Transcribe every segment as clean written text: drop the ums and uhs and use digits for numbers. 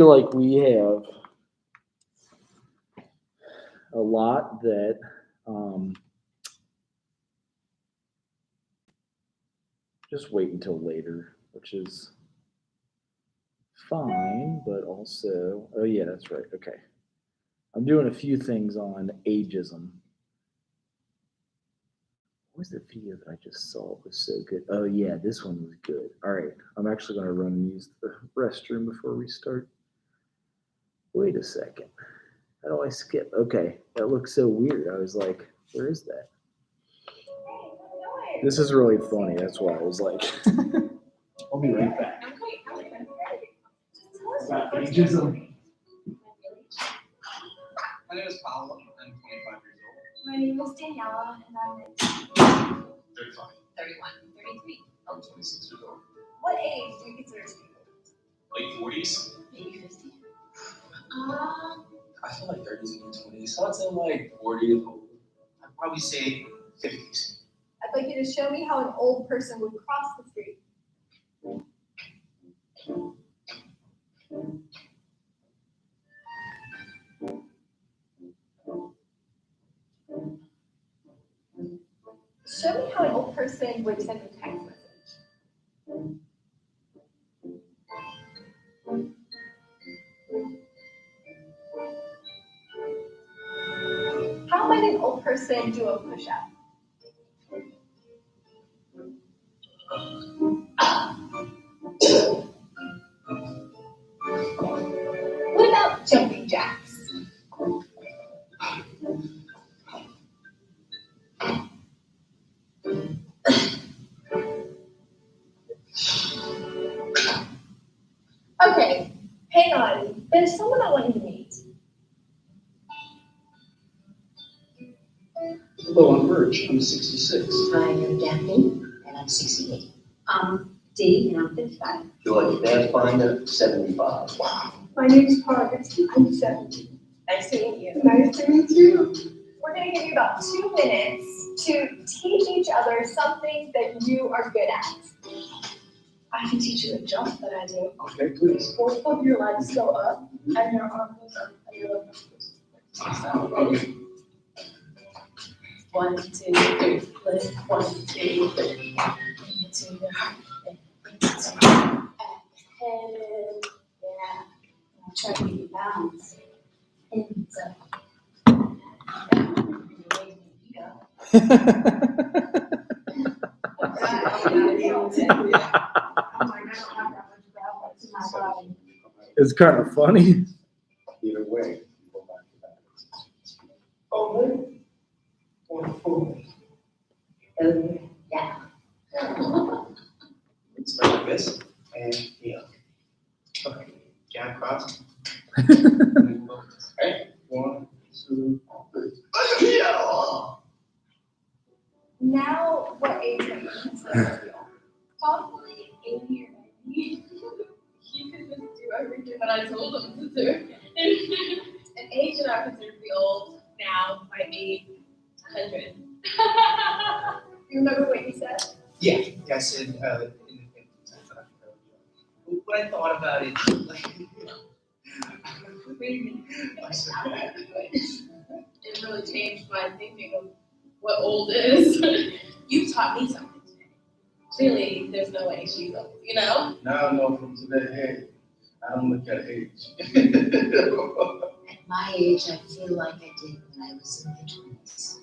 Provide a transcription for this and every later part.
feel like we have a lot that just wait until later, which is fine, but also, oh yeah, that's right. Okay. I'm doing a few things on ageism. What was the video that I just saw? It was so good. Oh yeah, this one was good. All right, I'm actually going to run and use the restroom before we start. Wait a second. How do I skip? Okay, that looks so weird. I was like, where is that? This is really funny. That's why I was like, I'll be right back. About ageism. My name is Paolo. I'm 25 years old. My name is Daniela, and I'm 35. 31, 33. I'm 26 years old. What age do you consider to be Late 40s. maybe 50? I feel like 30s and 20s. So I'd say like 40. I'd probably say 50s. I'd like you to show me how an old person would cross the street. Show me how an old person would send a text message. How might an old person do a push-up? What about jumping jacks? Okay, hang on. There's someone I want you to meet. Hello, I'm Birch. I'm 66. I am Daphne, and I'm 68. Dee, and I'm 55. George, that's fine at 75. Wow. My name is Parvis. I'm 70. Nice to meet you. Nice to meet you. We're going to give you about 2 minutes to teach each other something that you are good at. I can teach you a jump that I do. Okay, please. Both of your legs go up, and your arm goes up, and your leg goes up. Okay. 1, 2, 3. Lift. 1, 2, 3. Into your heart. Exhale. Yeah. I'll try to give you balance. Hands up. It's kind of funny. Either way, go back to that. Over or forward? Yeah. It's like this and here. Okay, jab cross. Alright, 1, 2, 3. Now, what age are you considered to be old? Probably 80 or 90. He could just do everything that I told him to do. An age that I consider to be old now might be 100. You remember what you said? Yeah, I said in the 50s. I thought what I thought about it, like, I said that. It really changed my thinking of what old is. You taught me something today. Clearly, there's no way she's old, you know? Now I know from today, hey, I don't look at age. At my age, I feel like I did when I was in my 20s.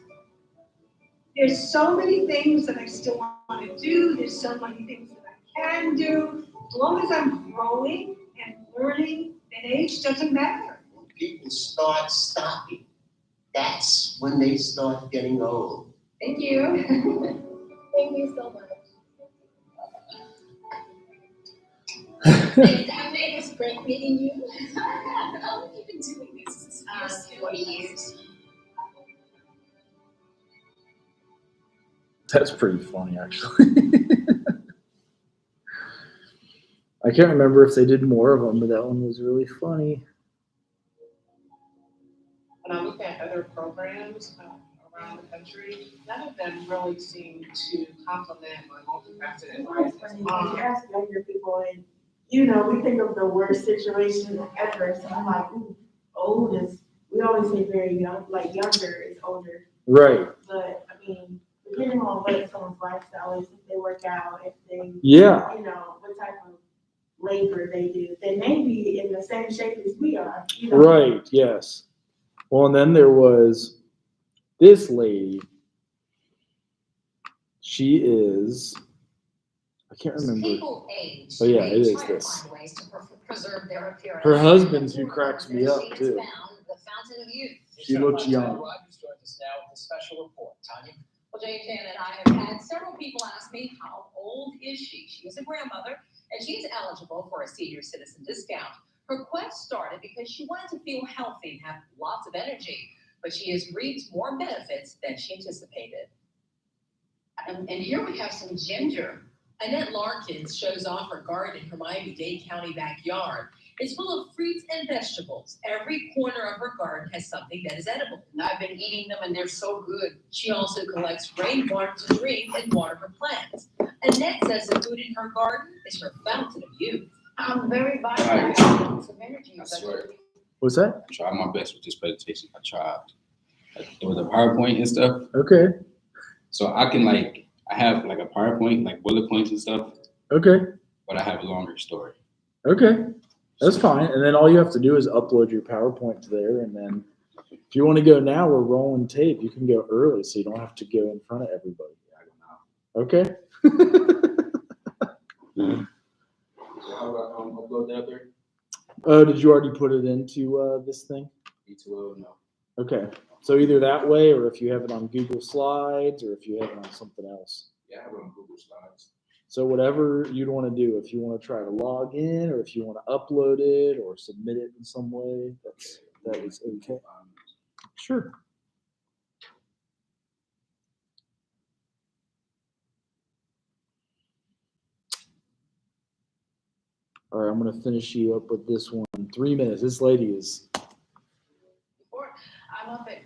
There's so many things that I still want to do. There's so many things that I can do. As long as I'm growing and learning, then age doesn't matter. When people start stopping, that's when they start getting old. Thank you. Thank you so much. It was great meeting you. How long have you been doing this? 40 years. That's pretty funny, actually. I can't remember if they did more of them, but that one was really funny. When I look at other programs around the country, none of them really seem to complement my multifaceted life as a mom. ask younger people, and you know, we think of the worst situation ever. So I'm like, ooh, old is, we always say very young, like younger is older. Right. But I mean, depending on what someone's lifestyle is, if they work out, if they, Yeah. you know, what type of labor they do, they may be in the same shape as we are. You know? Right. Yes. Well, and then there was this lady. She is, I can't remember. People age. Oh, yeah, They it is try to this. find ways to preserve their appearance. Her husband's who cracks me up, She has too. found the fountain of youth. She looks young. Rogers joins us now with a special report. Tanya? Well, Jane, Jan, and I have had several people ask me, how old is she? She is a grandmother, and she is eligible for a senior citizen discount. Her quest started because she wanted to feel healthy and have lots of energy, but she has reaped more benefits than she anticipated. And here we have some ginger. Annette Larkins shows off her garden in her Miami-Dade County backyard. It's full of fruits and vegetables. Every corner of her garden has something that is edible. And I've been eating them and they're so good. She also collects rainwater to drink and water her plants. Annette says the food in her garden is her fountain of youth. I'm very vital. I have lots of energy. I swear. What's that? I tried my best with this presentation. I tried. Like, it was a PowerPoint and stuff. Okay. So I can I have like a PowerPoint, like bullet points and stuff, Okay. but I have a longer story. Okay. That's fine. And then all you have to do is upload your PowerPoint to there. And then if you want to go now, we're rolling tape. You can go early so you don't have to go in front of everybody. Okay. So how about upload that there? Did you already put it into this thing? B12, no. Okay. So either that way, or if you have it on Google Slides, or if you have it on something else. Yeah, I have it on Google Slides. So whatever you'd want to do, if you want to try to log in, or if you want to upload it, or submit it in some way, that is okay. Sure. All right, I'm going to finish you up with this one. 3 minutes. This lady is I'm up at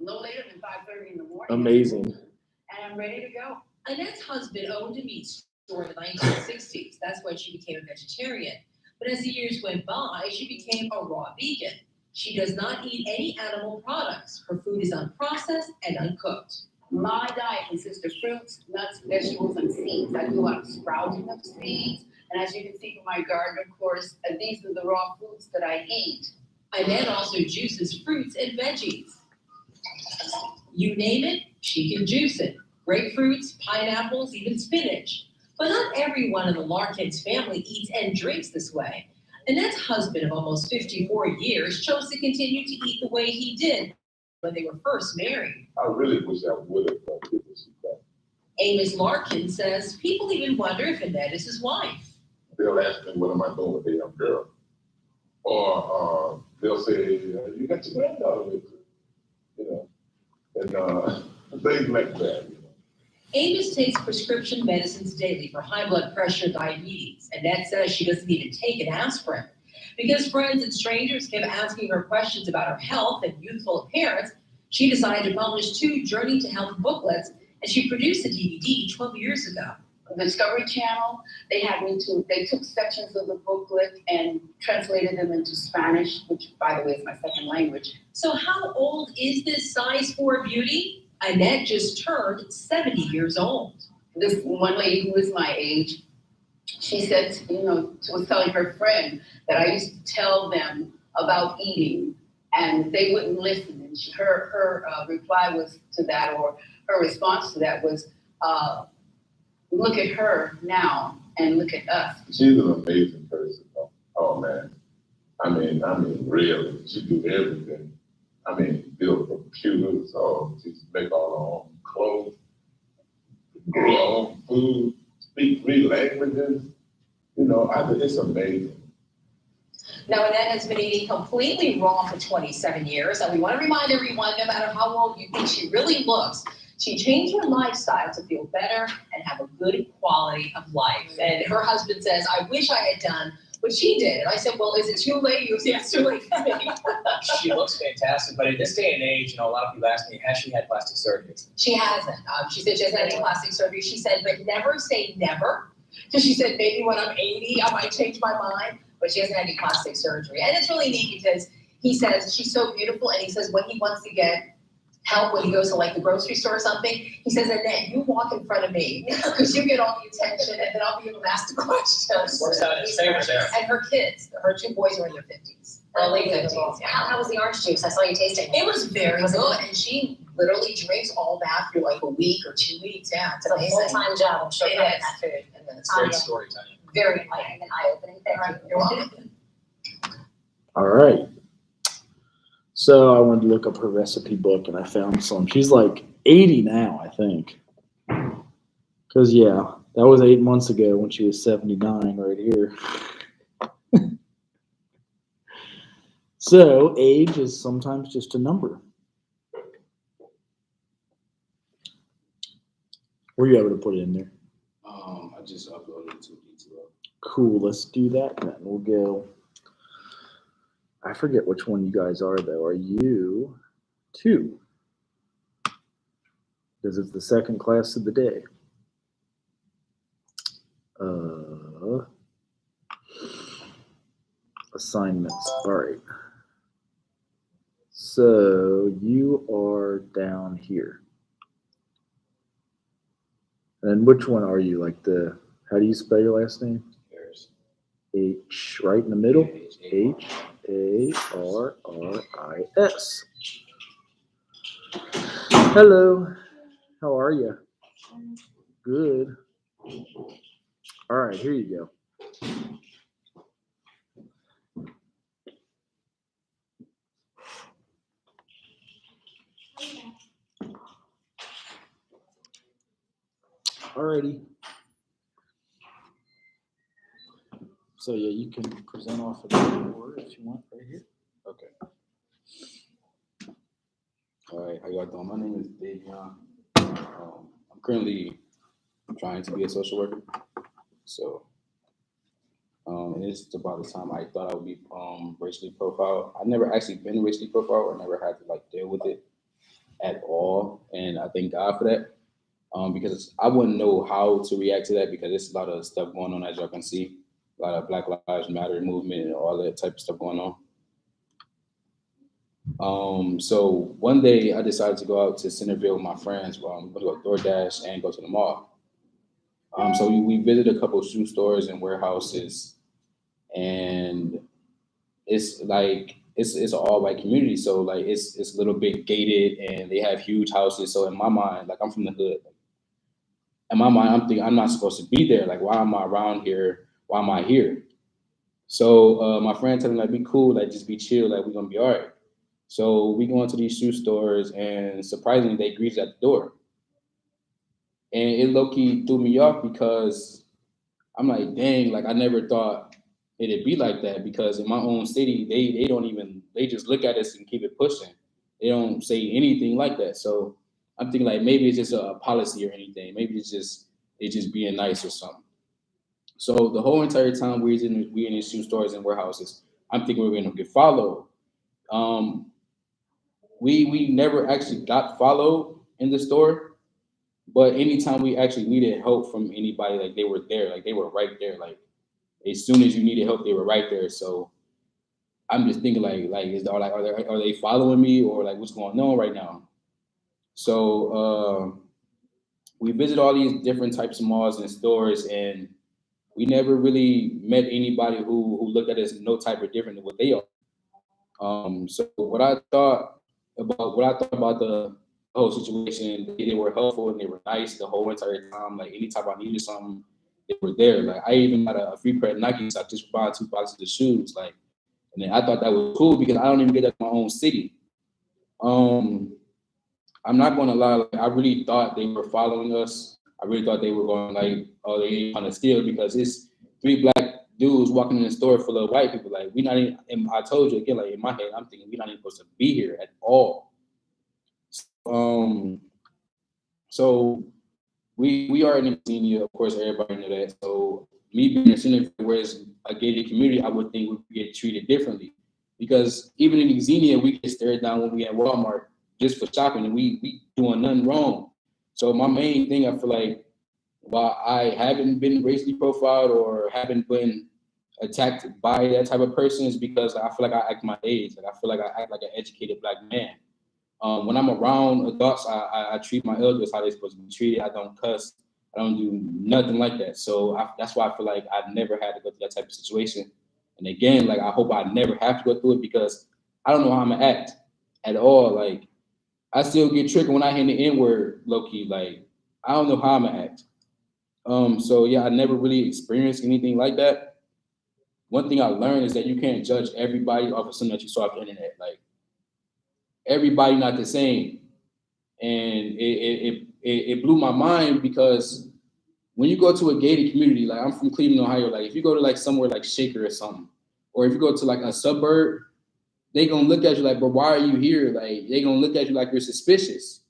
no later than 5:30 in the morning. amazing. And I'm ready to go. Annette's husband owned a meat store in the 1960s. That's when she became a vegetarian. But as the years went by, she became a raw vegan. She does not eat any animal products. Her food is unprocessed and uncooked. My diet consists of fruits, nuts, vegetables, and seeds. I do a lot of sprouting of seeds. And as you can see from my garden, of course, these are the raw foods that I eat. Annette also juices fruits and veggies. You name it, she can juice it. Grapefruits, pineapples, even spinach. But not everyone in the Larkins family eats and drinks this way. Annette's husband of almost 54 years chose to continue to eat the way he did when they were first married. I really wish I would have done this. Amos Larkin says people even wonder if Annette is his wife. They'll ask me, what am I doing with the young girl? Or they'll say, you got your granddaughter with you, and things like that. Amos takes prescription medicines daily for high blood pressure, diabetes. Annette says she doesn't even take an aspirin. Because friends and strangers kept asking her questions about her health and youthful appearance, she decided to publish 2 Journey to Health booklets, and she produced a DVD 12 years ago. The Discovery Channel, they took sections of the booklet and translated them into Spanish, which, by the way, is my second language. So how old is this size 4 beauty? Annette just turned 70 years old. This one lady who is my age, she said, was telling her friend that I used to tell them about eating, and they wouldn't listen. And her reply was to that, or her response to that was, look at her now and look at us. She's an amazing person. Oh man. I mean, really, she do everything. Build computers, she's make all her own clothes, grow her own food, speak 3 languages. It's amazing. Now, Annette has been eating completely raw for 27 years, and we want to remind everyone, no matter how old you think she really looks, she changed her lifestyle to feel better and have a good quality of life. And her husband says, I wish I had done what she did. And I said, well, is it too late? He goes, yeah, it's too late for me. She looks fantastic, but in this day and age, a lot of people ask me, has she had plastic surgery? She hasn't. She said she hasn't had any plastic surgery. She said, but never say never. So she said maybe when I'm 80, I might change my mind, but she hasn't had any plastic surgery. And it's really neat because he says she's so beautiful, and he says when he wants to get help when he goes to like the grocery store or something, he says, Annette, you walk in front of me because you get all the attention, and then I'll be able to ask the questions. Works out in his favor there. And her kids, her 2 boys are in their 50s, early 50s. Yeah. How was the orange juice? I saw you tasting It was very good, and she literally drinks all that for like a week or 2 weeks. Yeah, it's It's a amazing. full-time job, I'm sure, It cooking is. that food. And then it's Oh, Great yeah. storytelling. very Like, an eye-opening, thank you. You're welcome. All right. So I wanted to look up her recipe book, and I found some. She's like 80 now, I think. Because, yeah, that was 8 months ago when she was 79 right here. So age is sometimes just a number. Were you able to put it in there? I just uploaded it to D2. Cool, let's do that then. We'll go. I forget which one you guys are, though. Are you 2? Because it's the second class of the day. Assignments. All right. So you are down here. And which one are you? Like the, how do you spell your last name? H, right in the middle. H-A-R-R-I-S. Hello. How are you? Good. All right, here you go. Alrighty. So yeah, you can present off of the board if you want right here. Okay. All right, how y'all doing? My name is Davion. I'm currently trying to be a social worker. So, and it's about the time I thought I would be racially profiled. I've never actually been racially profiled, or never had to like deal with it at all. And I thank God for that. Because I wouldn't know how to react to that, because there's a lot of stuff going on, as y'all can see. A lot of Black Lives Matter movement and all that type of stuff going on. So one day I decided to go out to Centerville with my friends. Go to DoorDash and go to the mall. So we visited a couple of shoe stores and warehouses, and it's like it's an all white community. So like it's a little bit gated, and they have huge houses. So in my mind, like I'm from the hood. In my mind, I'm thinking I'm not supposed to be there. Like, why am I around here? Why am I here? So my friend told me, like, be cool, like, just be chill, like, we're gonna be all right. So we go into these shoe stores, and surprisingly, they greeted at the door. And it low-key threw me off, because I'm like, dang, like, I never thought it'd be like that, because in my own city, they just look at us and keep it pushing. They don't say anything like that. So I'm thinking like maybe it's just a policy or anything. Maybe it's just being nice or something. So the whole entire time we in these shoe stores and warehouses, I'm thinking we're gonna get followed. We never actually got followed in the store, but anytime we actually needed help from anybody, like they were there, like they were right there. Like as soon as you needed help, they were right there. So I'm just thinking are they following me, or like what's going on right now? So we visit all these different types of malls and stores, and we never really met anybody who looked at us no type of different than what they are. So what I thought about the whole situation, they were helpful and they were nice the whole entire time. Like anytime I needed something, they were there. Like I even got a free pair of Nikes. I just bought 2 boxes of shoes. Like, and then I thought that was cool, because I don't even get that in my own city. I'm not gonna lie, like, I really thought they were following us. I really thought they were going like, oh, they trying to steal, because it's 3 black dudes walking in the store full of white people. Like we not even, and I told you again, like in my head, I'm thinking we're not even supposed to be here at all. So we are in a senior, of course, everybody know that. So me being a senior, where it's a gated community, I would think we get treated differently, because even in Xenia, we get stared down when we at Walmart just for shopping, and we doing nothing wrong. So my main thing, I feel like while I haven't been racially profiled or haven't been attacked by that type of person, is because I feel like I act my age. Like I feel like I act like an educated Black man. When I'm around adults, I treat my elders how they're supposed to be treated. I don't cuss. I don't do nothing like that. So that's why I feel like I've never had to go through that type of situation. And again, like I hope I never have to go through it, because I don't know how I'm gonna act at all. Like I still get triggered when I hear the N-word, low key. Like I don't know how I'm gonna act. So yeah, I never really experienced anything like that. One thing I learned is that you can't judge everybody off of something that you saw off the internet. Like everybody not the same, and it blew my mind, because when you go to a gated community, like I'm from Cleveland, Ohio, like if you go to like somewhere like Shaker or something, or if you go to like a suburb, they gonna look at you like, but why are you here? Like they gonna look at you like you're suspicious.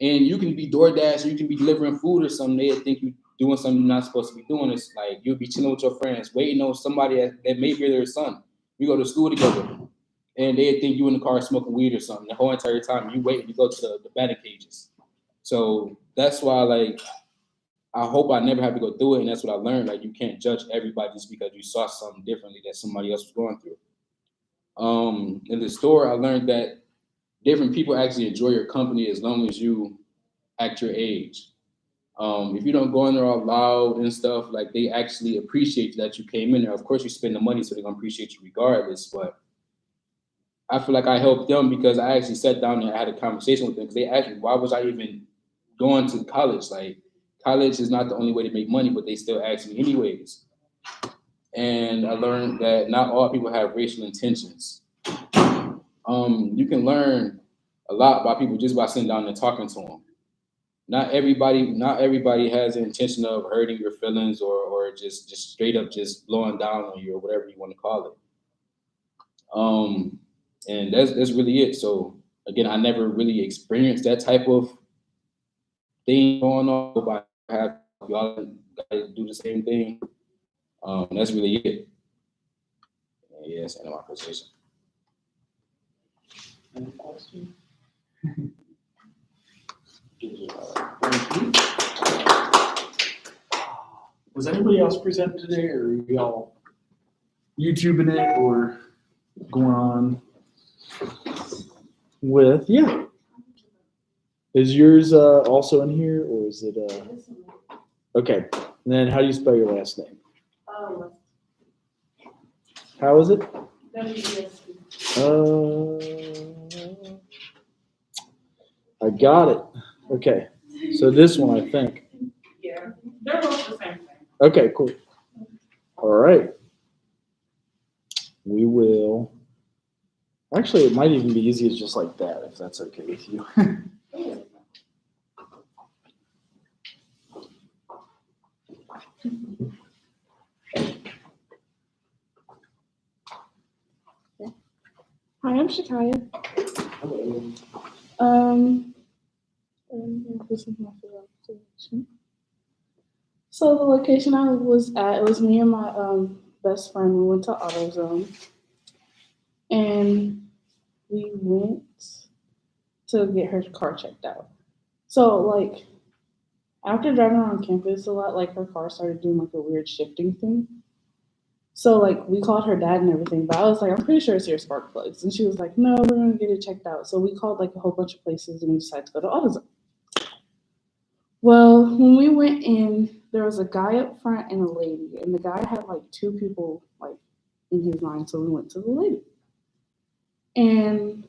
And you can be DoorDash, or you can be delivering food or something. They think you doing something you're not supposed to be doing. It's like you'll be chilling with your friends, waiting on somebody that may be their son. You go to school together, and they think you in the car smoking weed or something. The whole entire time you wait to go to the batting cages. So that's why, like, I hope I never have to go through it, and that's what I learned. Like, you can't judge everybody just because you saw something differently that somebody else was going through. In the store, I learned that different people actually enjoy your company as long as you act your age. If you don't go in there all loud and stuff, like they actually appreciate that you came in there. Of course, you spend the money, so they're gonna appreciate you regardless. But I feel like I helped them because I actually sat down and I had a conversation with them, because they asked me, why was I even going to college? Like, college is not the only way to make money, but they still ask me anyways. And I learned that not all people have racial intentions. You can learn a lot by people just by sitting down and talking to them. Not everybody has the intention of hurting your feelings, or just straight up just blowing down on you, or whatever you want to call it. And that's really it. So again, I never really experienced that type of thing going on, but I have y'all gotta do the same thing. That's really it. Yeah, that's the end of my position. Any questions? Was anybody else present today, or are y'all YouTubing it, or going on with? Yeah. Is yours also in here, or is it? Okay. And then how do you spell your last name? How is it? I got it. Okay. So this one, I think. Yeah, they're both the same thing. Okay, cool. All right. We will. Actually, it might even be easy as just like that, if that's okay with you. Hi, I'm Shakaya. This is my location. So the location I was at, it was me and my best friend. We went to AutoZone, and we went to get her car checked out. So like after driving around campus a lot, like her car started doing like a weird shifting thing. So like we called her dad and everything, but I was like, I'm pretty sure it's your spark plugs. And she was like, no, we're gonna get it checked out. So we called like a whole bunch of places and we decided to go to AutoZone. Well, when we went in, there was a guy up front and a lady, and the guy had like two people like in his line, so we went to the lady. And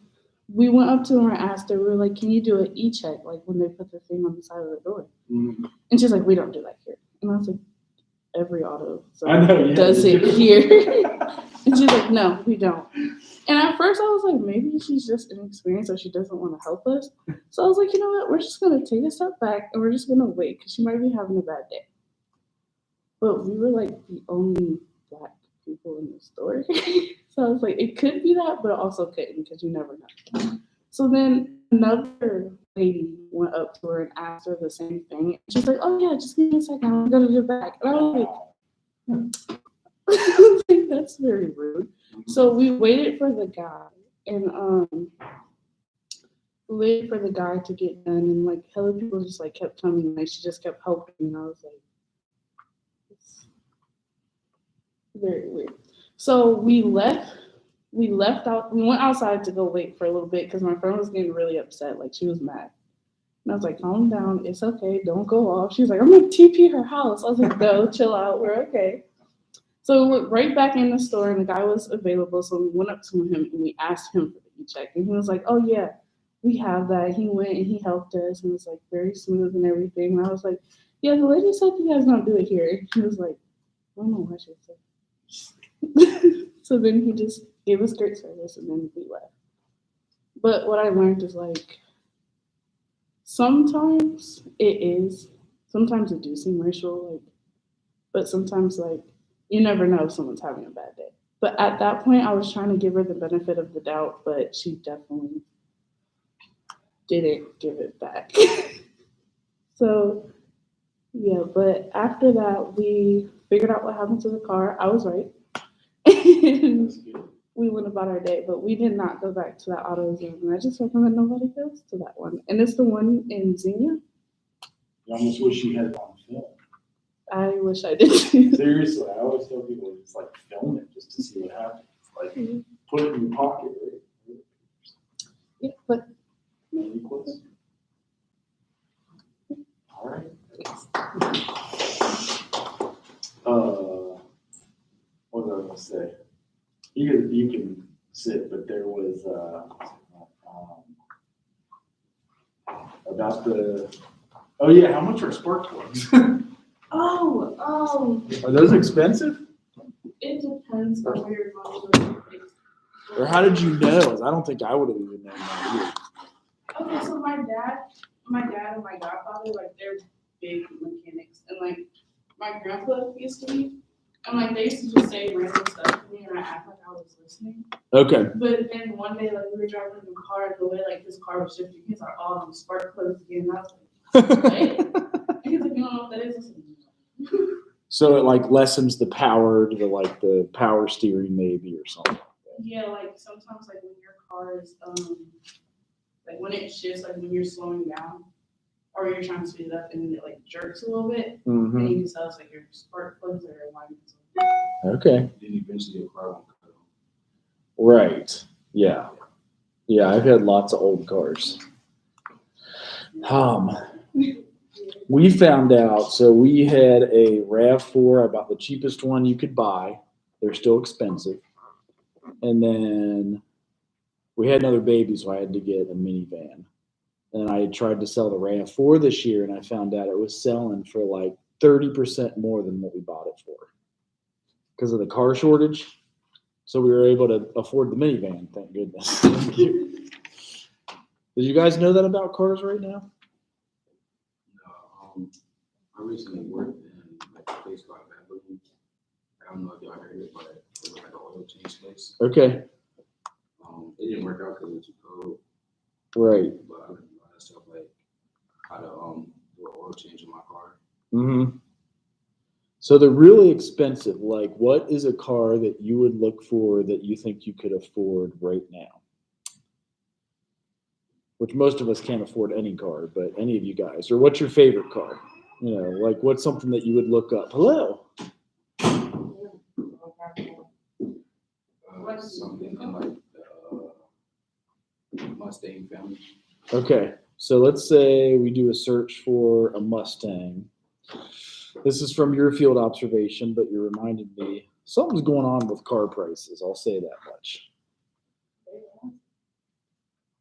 we went up to her and asked her, we were like, can you do an e-check, like when they put the thing on the side of the door? Mm-hmm. And she's like, we don't do that here. And I was like, every auto does it here. And she's like, no, we don't. And at first I was like, maybe she's just inexperienced or she doesn't want to help us. So I was like, you know what, we're just going to take a step back and we're just going to wait because she might be having a bad day. But we were like the only Black people in the store. So I was like, it could be that, but it also couldn't because you never know. So then another lady went up to her and asked her the same thing. She's like, oh yeah, just give me a second, I'm going to do it back. And I was like, that's very rude. So we waited for the guy, and waited for the guy to get done, and like hella people just like kept coming. Like she just kept helping, and I was like, it's very weird. So we left. We left out. We went outside to go wait for a little bit because my friend was getting really upset. Like she was mad. And I was like, calm down. It's okay. Don't go off. She was like, I'm going to TP her house. I was like, no, chill out. We're okay. So we went right back in the store and the guy was available. So we went up to him and we asked him for the e-check. And he was like, oh, yeah, we have that. He went and he helped us and it was like very smooth and everything. And I was like, yeah, the lady said you guys don't do it here. And he was like, I don't know what she said. So then he just gave us great service and then we left. But what I learned is like, sometimes it do seem racial, like, but sometimes like you never know if someone's having a bad day. But at that point, I was trying to give her the benefit of the doubt, but she definitely didn't give it back. So yeah, but after that, we figured out what happened to the car. I was right. And we went about our day, but we did not go back to that AutoZone. And I just recommend nobody goes to that one. And it's the one in Xenia. I almost wish you had it on film. I wish I did too. Seriously, I always tell people to just like film it just to see what happens. Like put it in your pocket, right? Yeah, but any questions? All right. What was I gonna say? You can sit, but there was about the. Oh yeah, how much are spark plugs? Are those expensive? It depends on where you're going. Or how did you know? I don't think I would have even known that either. Okay, so my dad and my godfather, like they're big mechanics, and like my grandpa used to be, and like they used to just say random stuff to me, and I act like I was listening. Okay. But then one day, like we were driving in the car, the way like his car was shifting, he's like, "Oh, them spark plugs again." And I was like, "What?" And he's like, "You don't know what that is?" I said, "No." So it like lessens the power to the power steering maybe or something. Yeah, like sometimes like when your car is like when it shifts, like when you're slowing down or you're trying to speed it up and it like jerks a little bit, and you can tell it's like your spark plugs are aligned. Okay. Then eventually your car won't cut off. Right. Yeah. Yeah, I've had lots of old cars. We found out, so we had a RAV4, about the cheapest one you could buy. They're still expensive. And then we had another baby, so I had to get a minivan. And I tried to sell the RAV4 this year, and I found out it was selling for like 30% more than what we bought it for because of the car shortage. So we were able to afford the minivan, thank goodness. Thank you. Did you guys know that about cars right now? No, I recently worked in like a place called Baboon. I don't know if y'all heard it, but it was like an oil change place. Okay. It didn't work out because it was too cold. Right. But I learned a lot of stuff like how to do an oil change in my car. Mm-hmm. So they're really expensive. Like, what is a car that you would look for that you think you could afford right now? Which most of us can't afford any car, but any of you guys. Or what's your favorite car? You know, like what's something that you would look up? Hello. Something in like the Mustang family. Okay, so let's say we do a search for a Mustang. This is from your field observation, but you reminded me something's going on with car prices. I'll say that much.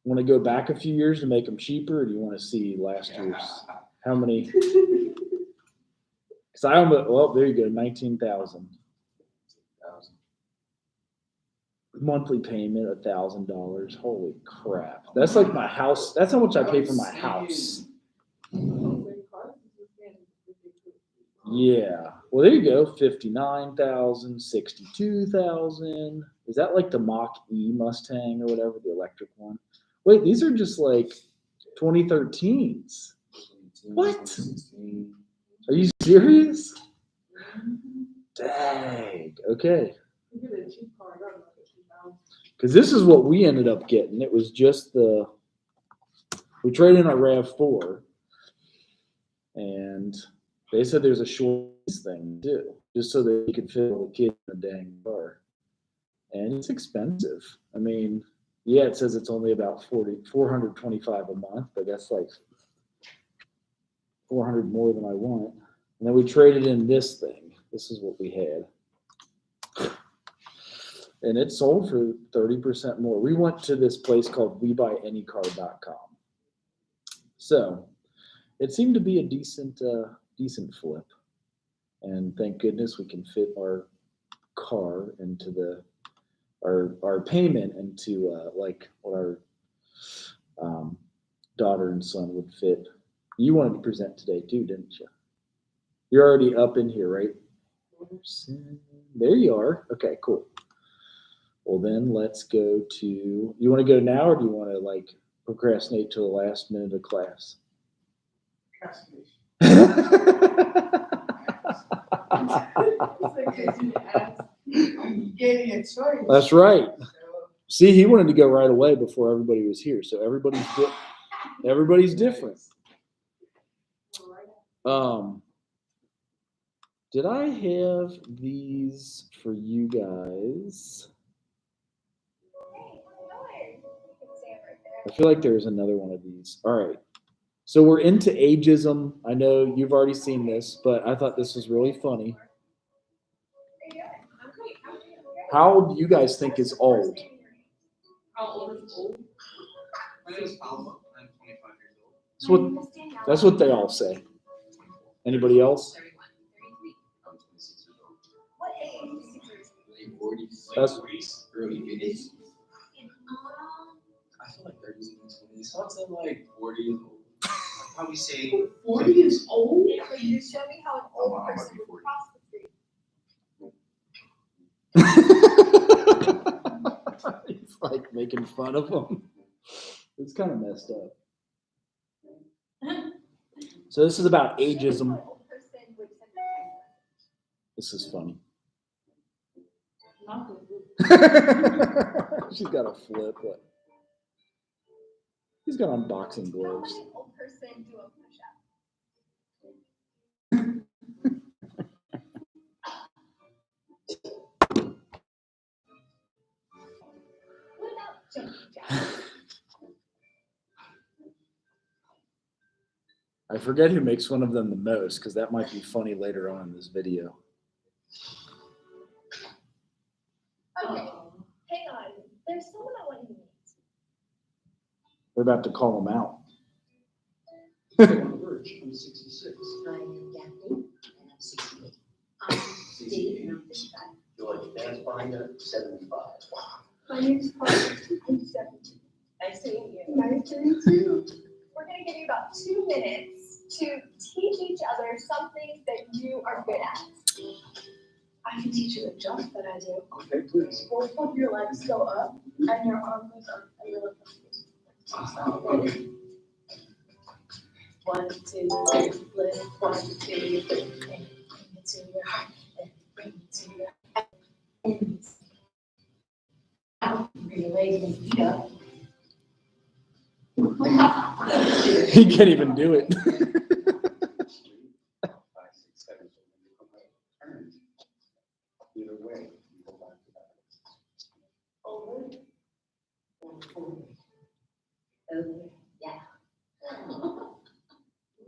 Want to go back a few years to make them cheaper, or do you want to see last year's? How many? Because I almost, well, there you go, 19,000. Monthly payment, $1,000. Holy crap! That's like my house. That's how much I pay for my house. Yeah. Well, there you go. 59,000, 62,000. Is that like the Mach E Mustang or whatever, the electric one? Wait, these are just like 2013s. What? Are you serious? Dang. Okay. Because this is what we ended up getting. It was just the we traded in our RAV4, and they said there's a short thing too, just so that you could fit all the kids in a dang car. And it's expensive. I mean, yeah, it says it's only about $425 a month, but that's like $400 more than I want. And then we traded in this thing. This is what we had. And it sold for 30% more. We went to this place called webuyanycar.com. So it seemed to be a decent flip. And thank goodness we can fit our car into our payment into like what our daughter and son would fit. You wanted to present today too, didn't you? You're already up in here, right? There you are. Okay, cool. Well, then let's go to, you want to go now, or do you want to like procrastinate till the last minute of class? That's right. See, he wanted to go right away before everybody was here, so everybody's different. Did I have these for you guys? I feel like there's another one of these. All right. So we're into ageism. I know you've already seen this, but I thought this was really funny. How old do you guys think is old? How old is old? My name is Palma. I'm 25 years old. That's what they all say. Anybody else? That's early 50s. I feel like 30s and 20s. So I'd say like 40 years old. I'd probably say 40 years old. Yeah, but you show me how an old person would cross the street. It's like making fun of them. It's kind of messed up. So this is about ageism. This is funny. She's got a flip. He's got unboxing gloves. How would an old person do a push-up? What about jumping jacks? I forget who makes fun of them the most, because that might be funny later on in this video. Okay, hang on. There's someone I want to meet. We're about to call them out. I'm 66. I'm Daphne, and I'm 68. 68. George, that's behind her, 75. Wow. My name's Paul. I'm 70. Nice to meet you. Nice to meet you. We're going to give you about 2 minutes to teach each other something that you are good at. I can teach you a jump that I do. Okay, please. Both of your legs go up and your arm goes up a little bit. Ready? 1, 2, 3, lift. 1, 2, 3, and bring it to your heart, and bring it to your head. And out, bring your legs and feet up. He can't even do it. 5, 6, 7. Either way, you go back to that. Over. Yeah.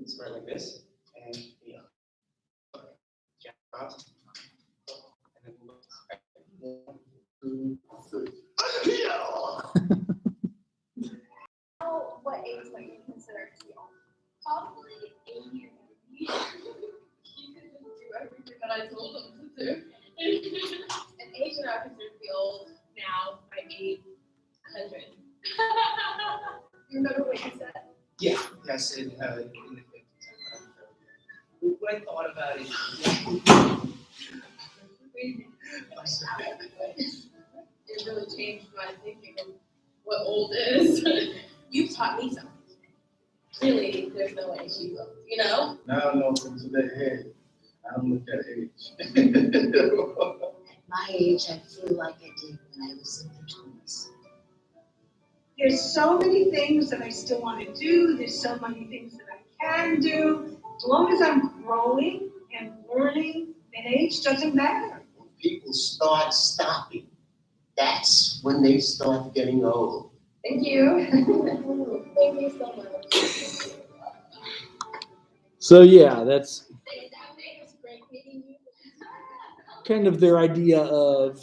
Square like this, and yeah. Jump out. And then look. 1, 2, 3. What age might you consider to be old? Probably 80 or 90. He could just do everything that I told him to do. An age that I consider to be old now might be 100. You remember what you said? Yeah, I said in the 50s. What I thought about it. It really changed my thinking of what old is. You've taught me something. Really, there's no way she will, you know? Now I know from today, hey, I don't look at age. At my age, I feel like I did when I was in the 20s. There's so many things that I still want to do. There's so many things that I can do. As long as I'm growing and learning, then age doesn't matter. When people start stopping, that's when they start getting old. Thank you. Thank you so much. So yeah, that's kind of their idea of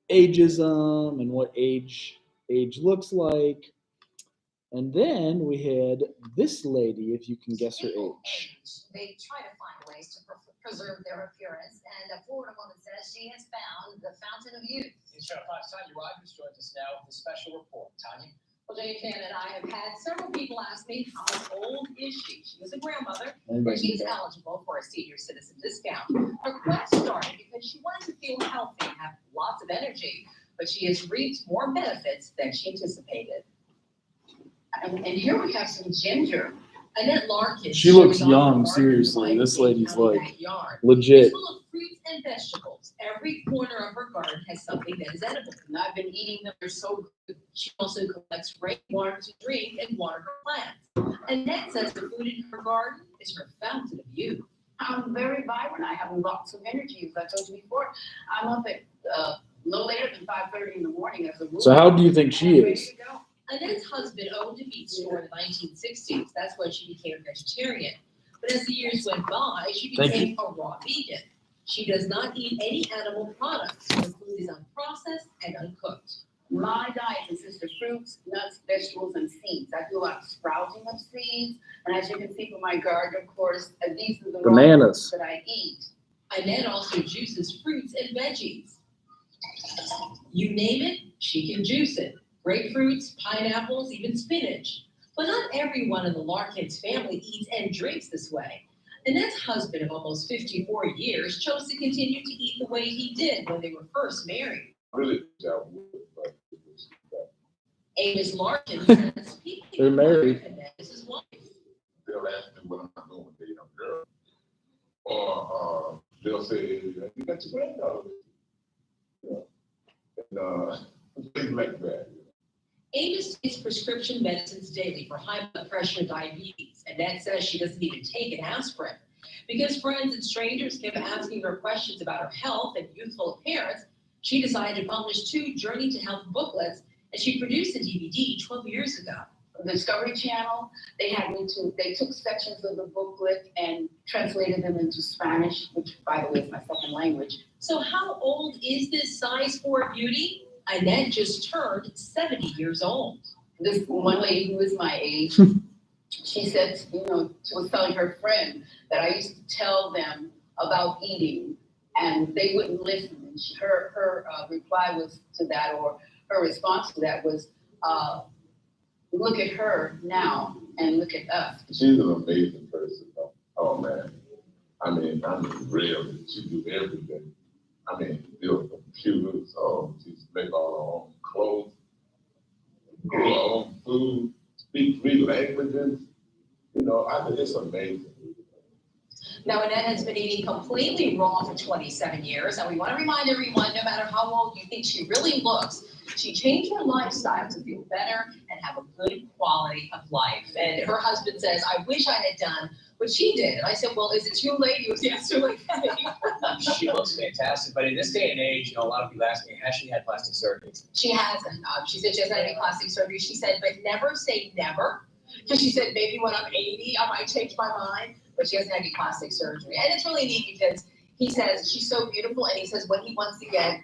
ageism and what age looks like. And then we had this lady, if you can guess her age. They try to find ways to preserve their appearance, and a Florida woman says she has found the fountain of youth. News Channel 5's Tanya Rogers joins us now with a special report. Tanya? Well, Jay Ken and I have had several people ask me, how old is she? She was a grandmother, And but she's eligible for a senior citizen discount. Her quest started because she wanted to feel healthy and have lots of energy, but she has reaped more benefits than she anticipated. And here we have some ginger. Annette Larkin. She looks young, seriously. This lady's like legit. It's full of fruits and vegetables. Every corner of her garden has something that is edible. And I've been eating them. They're so good. She also collects rainwater to drink and water her plants. Annette says the food in her garden is her fountain of youth. I'm very vibrant. I have lots of energy, as I told you before. I'm up at no later than 5:30 in the morning as a rule. So how do you think she is? Annette's husband owned a meat store in the 1960s. That's when she became a vegetarian. But as the years went by, she became a raw vegan. She does not eat any animal products. Her food is unprocessed and uncooked. My diet consists of fruits, nuts, vegetables, and seeds. I do a lot of sprouting of seeds. And as you can see from my garden, of course, these are the raw Bananas. foods that I eat. Annette also juices fruits and veggies. You name it, she can juice it. Grapefruits, pineapples, even spinach. But not everyone in the Larkins family eats and drinks this way. Annette's husband of almost 54 years chose to continue to eat the way he did when they were first married. Really, Amos Larkin says people They're married. Annette is his wife. they'll ask me what am I doing with a young girl. Or they'll say, you got your granddaughter. And things like that. Amos takes prescription medicines daily for high blood pressure and diabetes. Annette says she doesn't even take an aspirin. Because friends and strangers kept asking her questions about her health and youthful appearance, she decided to publish 2 Journey to Health booklets, and she produced a DVD 12 years ago. The Discovery Channel, they took sections of the booklet and translated them into Spanish, which, by the way, is my second language. So how old is this size 4 beauty? Annette just turned 70 years old. This one lady who is my age, she said, she was telling her friend that I used to tell them about eating and they wouldn't listen. And her reply was to that, or her response to that was, look at her now and look at us. She's an amazing person, though. Oh, man. I mean, really, she do everything. I mean, build computers, she's make all her own clothes, grow her own food, speak 3 languages. It's amazing. Now, Annette has been eating completely raw for 27 years, and we want to remind everyone, no matter how old you think she really looks, she changed her lifestyle to feel better and have a good quality of life. And her husband says, I wish I had done what she did. And I said, well, is it too late? He goes, yeah, it's too late. She looks fantastic, but in this day and age, a lot of people ask me, has she had plastic surgery? She hasn't. She said she hasn't had any plastic surgery. She said, but never say never. Because she said, maybe when I'm 80, I might change my mind. But she hasn't had any plastic surgery. And it's really neat because he says she's so beautiful. And he says when he wants to get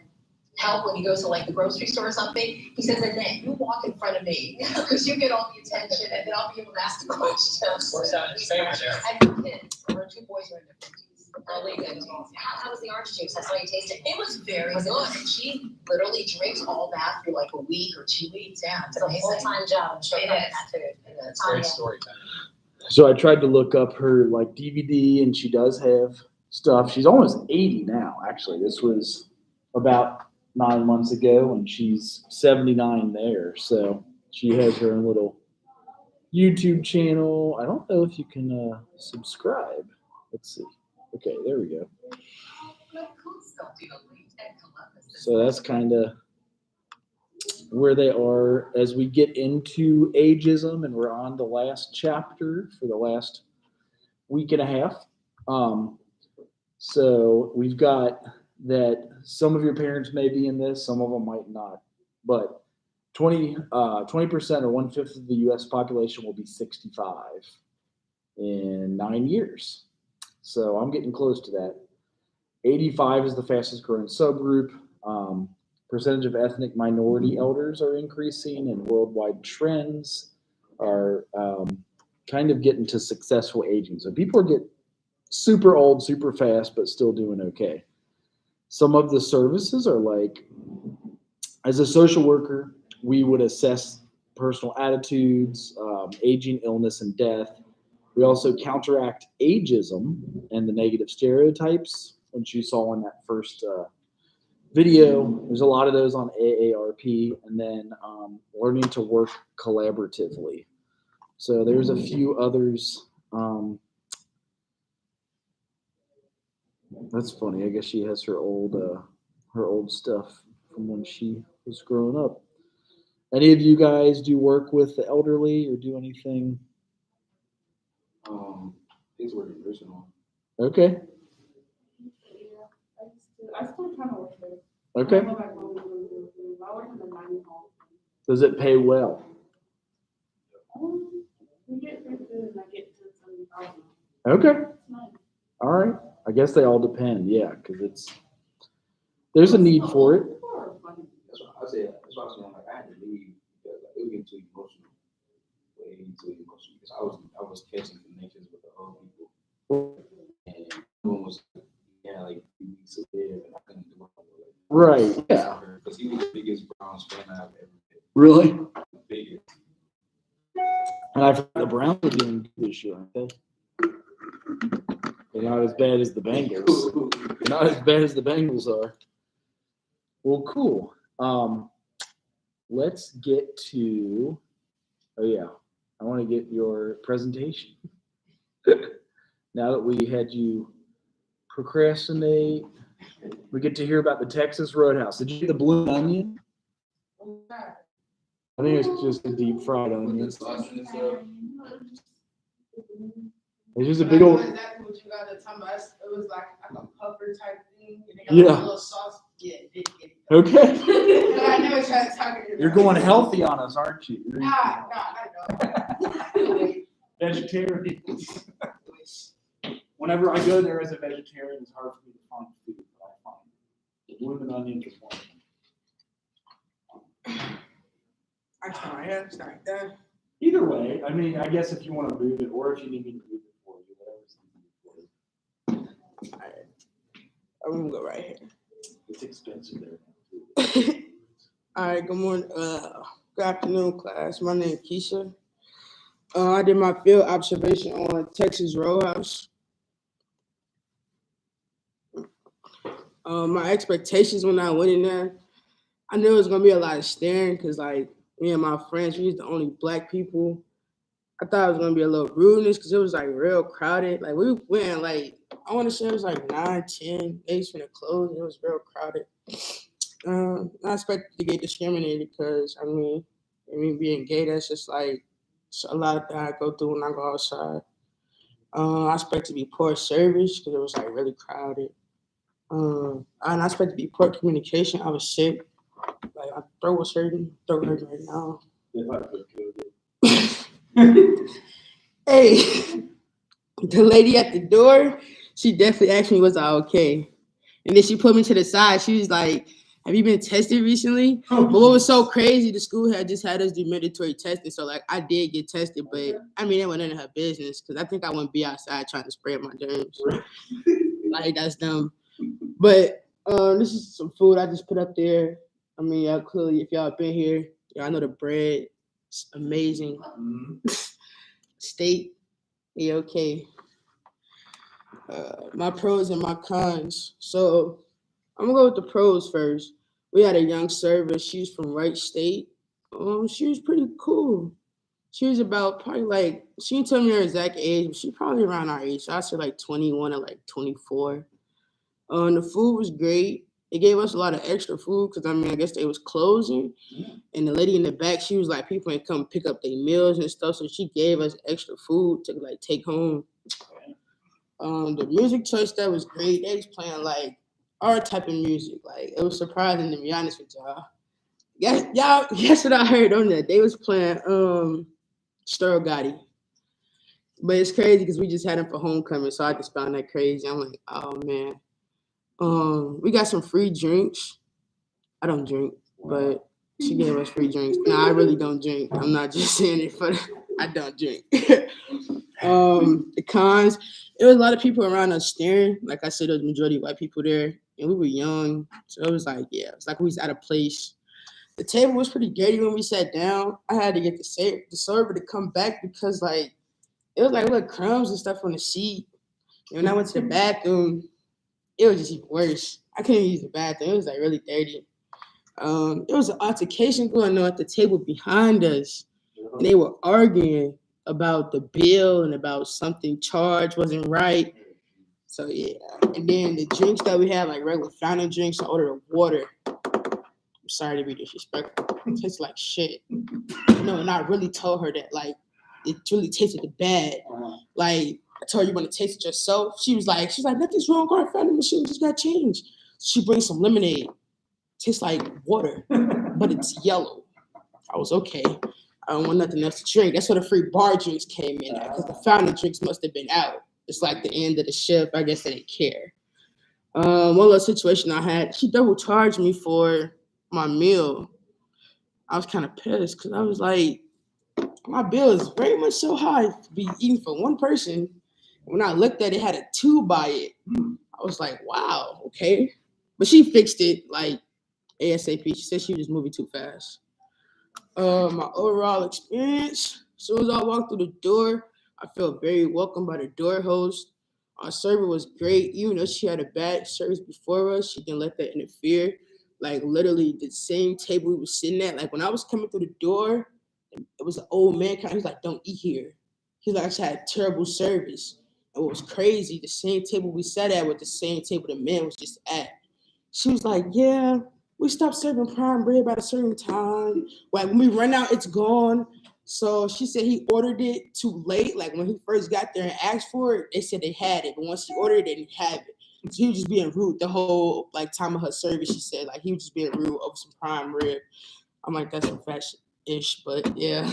help, when he goes to like the grocery store or something, he says, Annette, you walk in front of me because you get all the attention and then I'll be able to ask the questions. Works out in his favor there. And her kids, her 2 boys are in their 50s, early 50s. How was the orange juice? I saw you taste it. It was very good. And she literally drinks all that for like a week or 2 weeks. Yeah, it's a full-time job. I'm sure that food. It's great storytelling. So I tried to look up her like DVD, and she does have stuff. She's almost 80 now, actually. This was about 9 months ago, and she's 79 there. So she has her own little YouTube channel. I don't know if you can subscribe. Let's see. Okay, there we go. So that's kind of where they are as we get into ageism, and we're on the last chapter for the last week and a half. So we've got that some of your parents may be in this, some of them might not, but 20% or 1/5 of the U.S. population will be 65 in 9 years. So I'm getting close to that. 85 is the fastest growing subgroup. Percentage of ethnic minority elders are increasing, and worldwide trends are kind of getting to successful aging. So people get super old, super fast, but still doing okay. Some of the services are like, as a social worker, we would assess personal attitudes, aging, illness, and death. We also counteract ageism and the negative stereotypes, which you saw in that first video. There's a lot of those on AARP, and then learning to work collaboratively. So there's a few others. That's funny. I guess she has her old stuff from when she was growing up. Any of you guys do work with the elderly or do anything? He's working nursing home. Okay. I still kind of work there. Okay. I work in the dining hall. Does it pay well? We get 50 and I get to 70,000. Okay. It's nice. All right. I guess they all depend. Yeah, because there's a need for it. That's why I said. That's why I was saying, like, I had to leave because like, it would get too emotional. Way too emotional because I was catching connections with the old people, and one was like 3 weeks to live, and I couldn't do it. Right. Yeah. Because he was the biggest Browns fan I've ever been. Really? The biggest. And I've heard the Browns are doing good this year, aren't they? They're not as bad as the Bengals. They're not as bad as the Bengals are. Well, cool. Let's get to. Oh yeah, I want to get your presentation. Now that we had you procrastinate, we get to hear about the Texas Roadhouse. Did you get the blue onion? I think it's just a deep fried onion. It's just a big old. Exactly what you got to tell us. It was like a puffer type thing. And they got Yeah. a little sauce. Yeah, it did get it. Okay. I never tried to talk to you. You're going healthy on us, aren't you? Nah, I know. Vegetarians. Whenever I go there as a vegetarian, it's hard for me to find food, but I find it. Blue and onion is one of them. I try my hair, it's like that. Either way, I mean, I guess if you want to move it, or if you need me to move it for you, whatever's easy for you. All right. I'm gonna go right here. It's expensive there. All right, good morning. Good afternoon, class. My name is Keisha. I did my field observation on Texas Roadhouse. My expectations when I went in there, I knew it was gonna be a lot of staring because, like, me and my friends, we was the only black people. I thought it was gonna be a little rudeness because it was like real crowded. Like we went like I want to say it was like 9, 10 days from the close. It was real crowded. I expected to get discriminated because I mean being gay, that's just like a lot that I go through when I go outside. I expected to be poor service because it was like really crowded. And I expected to be poor communication. I was sick. Like my throat was hurting. Throat hurting right now. Hey, the lady at the door, she definitely asked me, was I okay? And then she put me to the side. She was like, have you been tested recently? But what was so crazy, the school had just had us do mandatory testing. So like I did get tested, but I mean, it wasn't none of her business because I think I wouldn't be outside trying to spread my germs. Like that's dumb. But this is some food I just put up there. I mean, y'all clearly, if y'all been here, y'all know the bread. It's amazing. Steak, yeah, okay. My pros and my cons. So I'm gonna go with the pros first. We had a young server. She's from Wright State. She was pretty cool. She was about probably like, she didn't tell me her exact age, but she probably around our age. So I said like 21 or like 24. The food was great. They gave us a lot of extra food because I mean I guess they was closing, and the lady in the back she was like people ain't come pick up their meals and stuff, so she gave us extra food to like take home. The music choice that was great. They was playing like our type of music. Like it was surprising to be honest with y'all. Yeah, y'all guess what I heard on that? They was playing Stir Gotti. But it's crazy because we just had him for homecoming, so I just found that crazy. I'm like, oh man. We got some free drinks. I don't drink, but she gave us free drinks. No, I really don't drink. I'm not just saying it, but I don't drink. The cons, there was a lot of people around us staring. Like I said, there was majority white people there, and we were young, so it was like, yeah, it's like we was out of place. The table was pretty dirty when we sat down. I had to get the server to come back because like it was like little crumbs and stuff on the seat. And when I went to the bathroom, it was just even worse. I couldn't use the bathroom. It was like really dirty. There was an altercation going on at the table behind us. And they were arguing about the bill and about something charged wasn't right. So yeah. And then the drinks that we had, like regular fountain drinks, I ordered a water. I'm sorry to be disrespectful. It tastes like shit. And I really told her that like it really tasted bad. Like I told her you want to taste it yourself. She was like, nothing's wrong with our fountain machine, just got changed. She brings some lemonade. Tastes like water, but it's yellow. I was okay. I don't want nothing else to drink. That's where the free bar drinks came in at, because the fountain drinks must have been out. It's like the end of the shift. I guess they didn't care. One little situation I had, she double charged me for my meal. I was kind of pissed because I was like, my bill is very much so high to be eating for one person. When I looked at it, it had a 2 by it. I was like, wow, okay. But she fixed it like ASAP. She said she was just moving too fast. My overall experience, as soon as I walked through the door, I felt very welcomed by the door host. Our server was great. Even though she had a bad service before us, she didn't let that interfere. Like literally the same table we were sitting at. Like when I was coming through the door, it was an old man. He was like, "Don't eat here." He's like, "I just had terrible service." And what was crazy, the same table we sat at was the same table the man was just at. She was like, "Yeah, we stopped serving prime rib at a certain time. Like when we run out, it's gone." So she said he ordered it too late. Like when he first got there and asked for it, they said they had it, but once he ordered it, they didn't have it. So he was just being rude the whole like time of her service. She said like he was just being rude over some prime rib. I'm like, that's professional-ish, but yeah.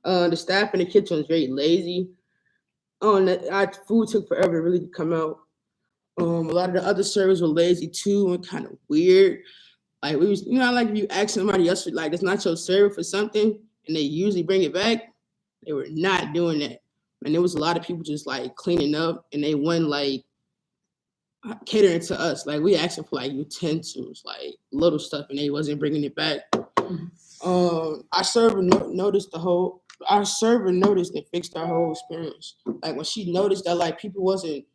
The staff in the kitchen was very lazy. And our food took forever to really come out. A lot of the other servers were lazy too and kind of weird. Like we was, like if you ask somebody else for like it's not your server for something and they usually bring it back, they were not doing that. And there was a lot of people just like cleaning up and they weren't like catering to us. Like we asking for like utensils, like little stuff, and they wasn't bringing it back. Our server noticed and fixed our whole experience. Like when she noticed that like people wasn't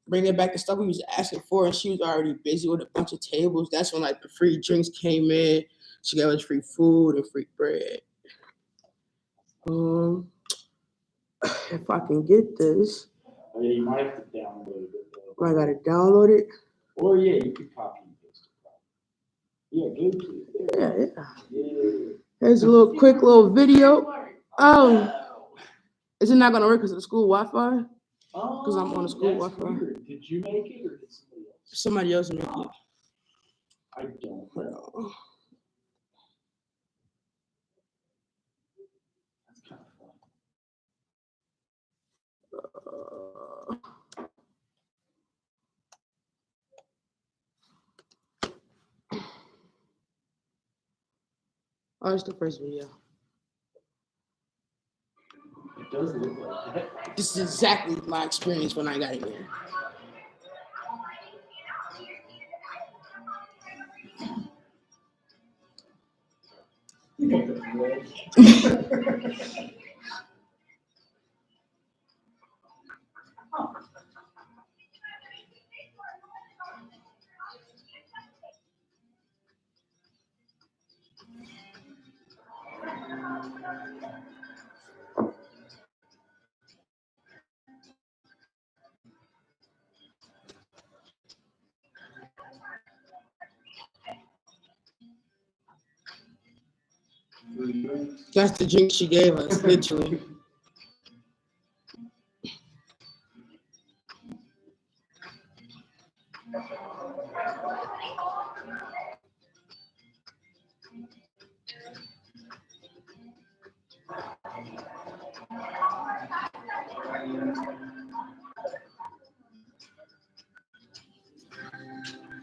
bringing back the stuff we was asking for, and she was already busy with a bunch of tables. That's when like the free drinks came in. She gave us free food and free bread. If I can get this, yeah, you might have to download it. I gotta download it. Or yeah, you could copy and paste it. Yeah, good. Yeah. Here's a quick little video. Is it not gonna work because of the school Wi-Fi? Because I'm on the school Wi-Fi. Weird. Did you make it or did somebody else make it? I don't know. That's kind of fun. Oh, it's the first video. It does look like that. This is exactly my experience when I got in here. That's the drink she gave us, literally.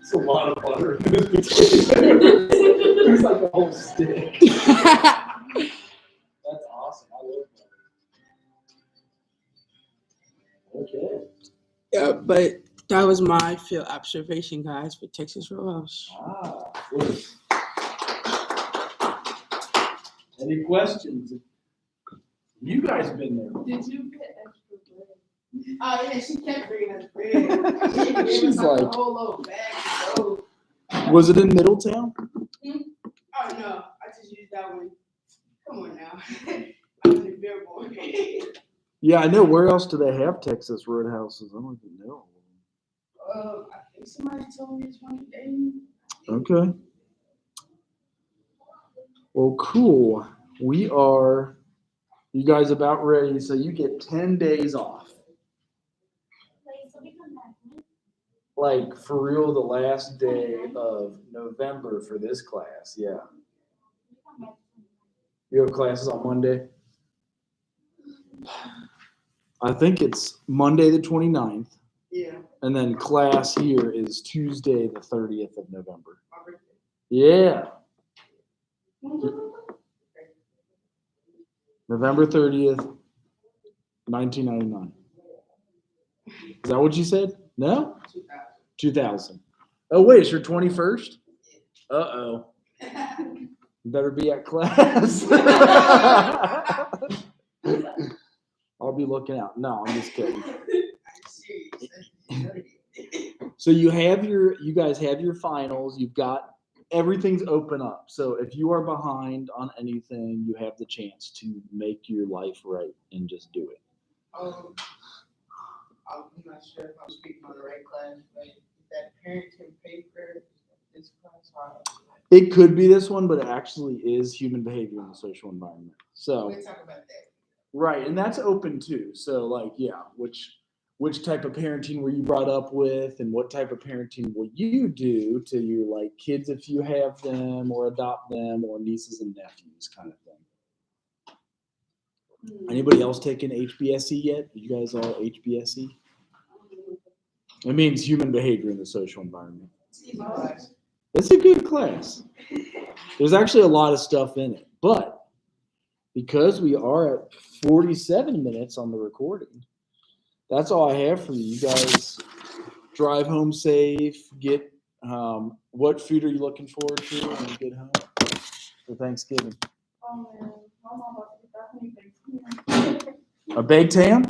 It's a lot of butter in this potato. It's like a whole stick. That's awesome. I love that. Okay. Yeah, but that was my field observation, guys, for Texas Roadhouse. Good. Any questions? You guys been there. Did you get extra bread? Oh yeah, she kept bringing us bread. She's like, a whole little bag of dough. was it in Middletown? Oh no, I just used that one. Come on now. I was a beer boy. Yeah, I know. Where else do they have Texas Roadhouses? I don't even know. I think somebody told me it's one day. Okay. Well, cool. We are, you guys about ready? So you get 10 days off. Like, for real, the last day of November for this class, yeah. You have classes on Monday? I think it's Monday the 29th. Yeah. And then class here is Tuesday the 30th of November. Yeah. November 30th, 1999. Is that what you said? No? 2000. Oh, wait, it's your 21st? Uh-oh. You better be at class. I'll be looking out. No, I'm just kidding. So you guys have your finals. You've got everything's open up. So if you are behind on anything, you have the chance to make your life right and just do it. I'm not sure if I'm speaking on the right class, but is that parenting paper this class? It could be this one, but it actually is human behavior in the social environment. So we'll talk about that. Right, and that's open too. So like, yeah, which type of parenting were you brought up with, and what type of parenting will you do to your like kids if you have them, or adopt them, or nieces and nephews kind of thing. Anybody else taking HBSE yet? You guys all HBSE? It means human behavior in the social environment. It's a good class. There's actually a lot of stuff in it, but because we are at 47 minutes on the recording, that's all I have for you. You guys drive home safe. Get what food are you looking forward to when you get home for Thanksgiving? Oh man, my mom wants to get that Thanksgiving. A baked ham?